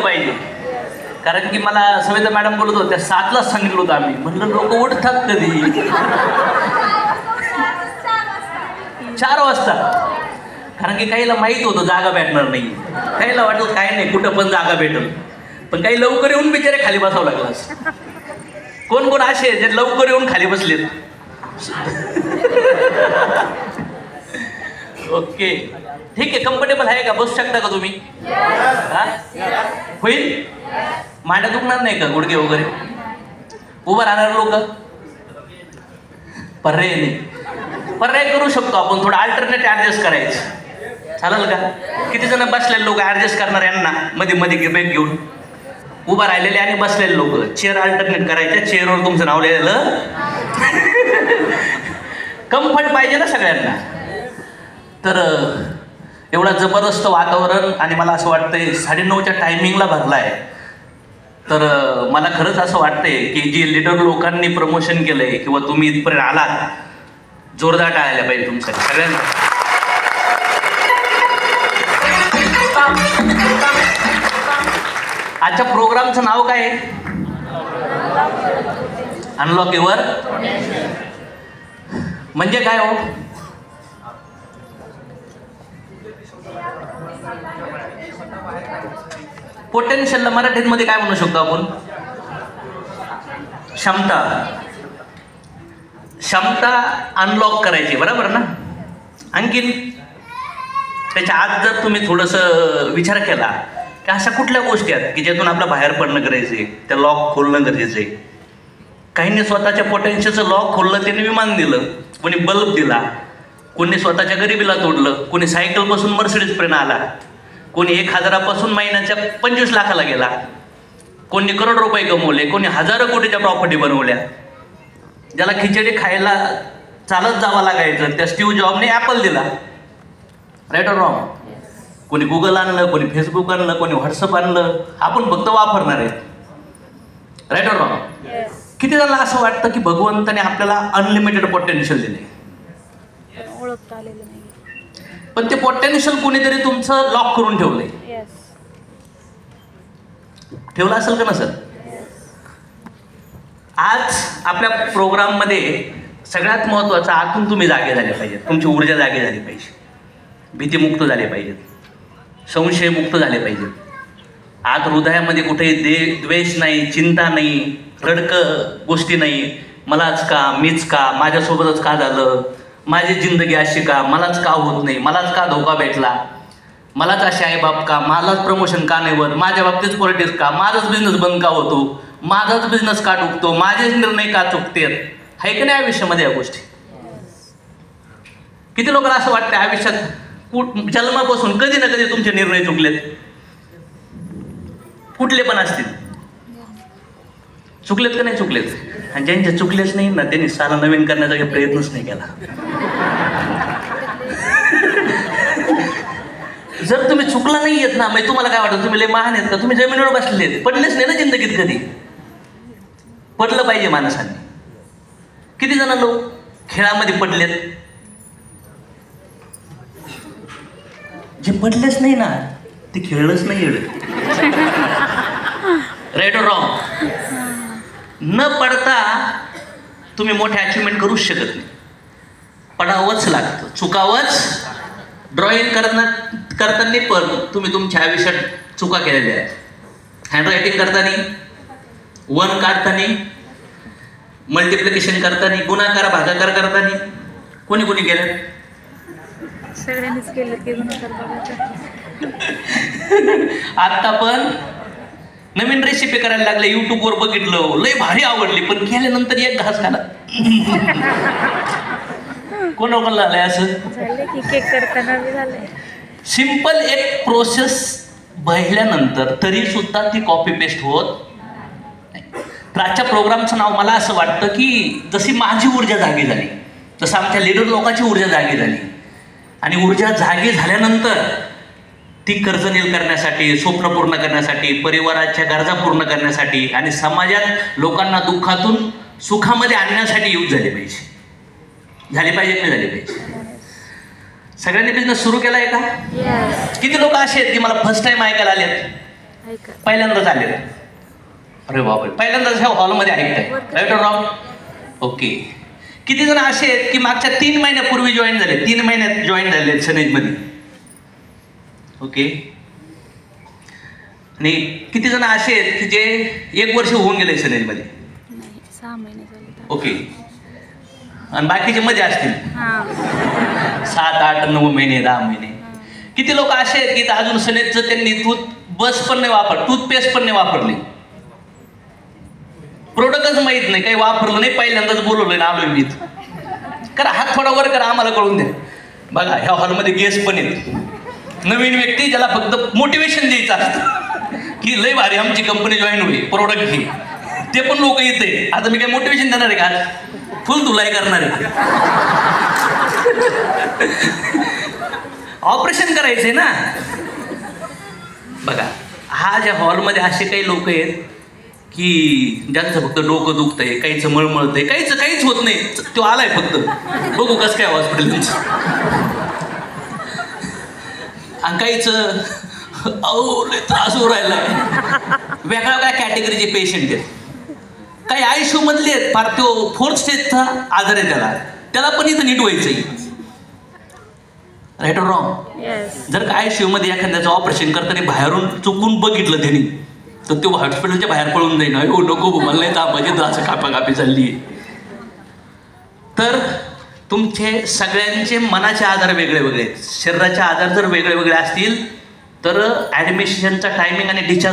केलं पाहिजे. कारण की मला सविता मॅडम बोलत होत्या 7ला सांगितलं होतं आम्ही. म्हणलं लोक उठतात कधी? 4 वाजता. कारण की काहीला माहीत होतं जागा भेटणार नाही, काहीला वाटलं काय नाही कुठं पण जागा भेटेल, पण काही लवकर येऊन बिचारे खाली बसावं लागलं. कोण कोण असे जे लवकर येऊन खाली बसलेत? ओके ठीक आहे. कम्फर्टेबल आहे का? बसू शकता का तुम्ही? होईल? मांड्या दुखणार नाही का? गुडघे वगैरे? उभं राहणार लोक? पर्याय नाही. पर्याय करू शकतो आपण, थोडं अल्टरनेट ऍडजस्ट करायचं. चालेल का? किती जण बसलेले लोक ऍडजस्ट करणार यांना मध्ये मध्ये ब्रेक घेऊन? उभा राहिलेले आणि बसलेले लोक चेअर अल्टरनेट करायच्या. चेअरवर तुमचं नाव लिहिलेलं. कम्फर्ट पाहिजे ना सगळ्यांना. तर एवढा जबरदस्त वातावरण आणि मला असं वाटतंय 9:30च्या टायमिंगला भरला आहे. तर मला खरंच असं वाटतंय की जी लीडर लोकांनी प्रमोशन केलंय किंवा तुम्ही इथपर्यंत आलात, जोरदार टाळायला पाहिजे तुमच्यासाठी सगळ्यांना. आजच्या प्रोग्रामचं नाव काय आहे? Unlock your. म्हणजे काय हो? पोटेन्शियलला मराठीमध्ये काय म्हणू शकतो आपण? क्षमता. क्षमता अनलॉक करायची, बरोबर ना? आणखीन त्याच्या आत जर तुम्ही थोडंसं विचार केला की अशा कुठल्या गोष्टी आहेत की ज्यातून आपलं बाहेर पडणं गरजेचं आहे, त्या लॉक खोलणं गरजेचं आहे. काहींनी स्वतःच्या पोटेन्शियलचं लॉक खोललं, त्याने विमान दिलं, कोणी बल्ब दिला, कोणी स्वतःच्या गरिबीला तोडलं, कोणी सायकलपासून मर्सिडीजपर्यंत आला, कोणी 1,000पासून महिन्याच्या 25 लाखाला गेला, कोणी करोड रुपये कमवले, कोणी हजारो कोटीच्या प्रॉपर्टी बनवल्या. ज्याला खिचडी खायला चालत जावं लागायचं त्या स्टीव्ह जॉबने ॲपल दिला. Right or wrong? कोणी गुगल आणलं, कोणी फेसबुक आणलं, कोणी व्हॉट्सअप आणलं. आपण फक्त वापरणार आहे. Right or wrong? किती जणांना असं वाटतं की भगवंताने आपल्याला अनलिमिटेड पोटेन्शियल दिले, ओळखता आलेलं नाही, पण ते पोटेन्शियल कोणीतरी तुमचं लॉक करून ठेवलंय. ठेवलं असेल का नसेल? आज आपल्या प्रोग्राममध्ये सगळ्यात महत्त्वाचं, आतून तुम्ही जागे झाले पाहिजेत, तुमची ऊर्जा जागे झाली पाहिजे, भीतीमुक्त झाले पाहिजेत, संशयमुक्त झाले पाहिजेत. आत हृदयामध्ये कुठेही द्वेष नाही, चिंता नाही, रडकं गोष्टी नाही. मलाच का, मीच का, माझ्यासोबतच का झालं, माझी जिंदगी अशी का, मलाच का होत नाही, मलाच का धोका भेटला, मलाच असे आई बाप का, मलाच प्रमोशन का नाही होत, माझ्या बाबतीत पॉलिटिक्स का, माझाच बिझनेस बंद का होतो, माझाच बिझनेस का डुबतो, माझेच निर्णय का चुकतेत. आहे की नाही आयुष्यामध्ये या गोष्टी? किती लोकांना असं वाटतं आयुष्यात जन्मापासून कधी ना कधी तुमचे निर्णय चुकलेत? कुठले पण असतील, चुकलेत का नाही चुकलेत? आणि ज्यांचे चुकलेच नाही ना, त्यांनी साला नवीन करण्याचा प्रयत्नच नाही केला. जर तुम्ही चुकला नाही येत ना, मग तुम्हाला काय वाटतं तुम्ही लय महान आहेत का? तुम्ही जमिनीवर बसलेले आहेत, पडलेच नाही ना जिंदगीत कधी. पडलं पाहिजे माणसांनी. किती जण लोक खेळामध्ये पडलेत, जे पडलेच नाही ना ते खेळलंच नाही एवढं. Right or wrong? न पडता तुम्ही मोठे अचिव्हमेंट करूच शकत नाही. पडावंच लागतं, चुकावंच. ड्रॉइंग करताना पण तुम्ही तुमच्या आयुष्यात चुका केलेल्या आहेत. हँडरायटिंग करताना, 1 काढताना, मल्टिप्लिकेशन करताना, गुणाकार भागाकार करताना कोणी कोणी केलं? सगळ्यांनीच केलं की गुणाकार भागाकार. आता पण नवीन रेसिपी करायला लागले, युट्यूबवर बघितलं, लय भारी आवडली, पण केल्यानंतर एक घास खाला. कोणाला झालंय असं? झाले की केक करताना झालंय. सिंपल एक प्रोसेस बघितल्यानंतर तरी सुद्धा ती कॉपी पेस्ट होत नाही. तर आजच्या प्रोग्रामचं नाव मला असं वाटतं की जशी माझी ऊर्जा जागी झाली, तसं आमच्या लीडर लोकांची ऊर्जा जागी झाली. आणि ऊर्जा जागी झाल्यानंतर ती कर्ज नील करण्यासाठी, स्वप्न पूर्ण करण्यासाठी, परिवाराच्या गरजा पूर्ण करण्यासाठी आणि समाजात लोकांना दुःखातून सुखामध्ये आणण्यासाठी यूज झाली पाहिजे. झाली पाहिजे की नाही झाली पाहिजे? सगळ्यांनी बिझनेस सुरू केलाय का? किती लोक असे आहेत की मला फर्स्ट टाइम ऐकायला आलेत? ऐका पहिल्यांदाच आले? अरे बापरे, पहिल्यांदाच ह्या हॉलमध्ये ऐकताय, राईट ऑर रॉंग? ओके. किती जण असे आहेत की मागच्या 3 महिन्यापूर्वी जॉईन झाले, 3 महिन्यात जॉईन झाले सनेजमध्ये? ओके. आणि किती जण असे आहेत की जे 1 वर्ष होऊन गेले सनेजमध्ये? नाही, 6 महिने झाले. ओके. आणि बाकीचे मध्ये असतील हां 7, 8, 9 महिने, 10 महिने. किती लोक असे आहेत की अजून सनेजचं त्यांनी टूथब्रश पण नाही वापर, टूथपेस्ट पण नाही वापरली, प्रोडक्टच माहित नाही, काही वापरलं नाही, पहिल्यांदाच बोलवलं ना आलोय मी. करा हात थोडा वर करा, आम्हाला कळून द्या. बघा ह्या हॉलमध्ये गेस्ट पण आहेत, नवीन व्यक्ती ज्याला फक्त मोटिवेशन द्यायचं असतं की लय भारी आमची कंपनी जॉईन होईल, प्रोडक्ट घे, ते पण लोक येते. आता मी काय मोटिवेशन देणार आहे का? फुल धुलाई करणार आहे. ऑपरेशन करायचंय ना. बघा हा ज्या हॉलमध्ये असे काही लोक आहेत की ज्यांचं फक्त डोकं दुखतंय, काहीचं मळमळतंय, काहीच होत नाही, तो आलाय फक्त बघू कसं काय हॉस्पिटल, आणि काहीच लय त्रास होऊ राहिलाय. वेगळ्या वेगळ्या कॅटेगरीचे पेशंट आहेत. काही आयसीयू मधले आहेत, फार तो 4th स्टेजचा आजार आहे त्याला पण इथं नीट व्हायचंय, राईट ऑर रॉंग? येस. जर का आयसीयू मध्ये एखाद्याचं ऑपरेशन करताना बाहेरून चुकून बघितलं त्यांनी, तर तो हॉस्पिटलच्या बाहेर पळून जाईल, हो नको मला नाही तापायचे, असं कापाकापी चालली आहे. तर तुमचे सगळ्यांचे मनाचे आजार वेगळे वेगळे आहेत, शरीराचे आजार जर वेगळे वेगळे असतील तर ॲडमिशनचा टायमिंग आणि डिस्चार्ज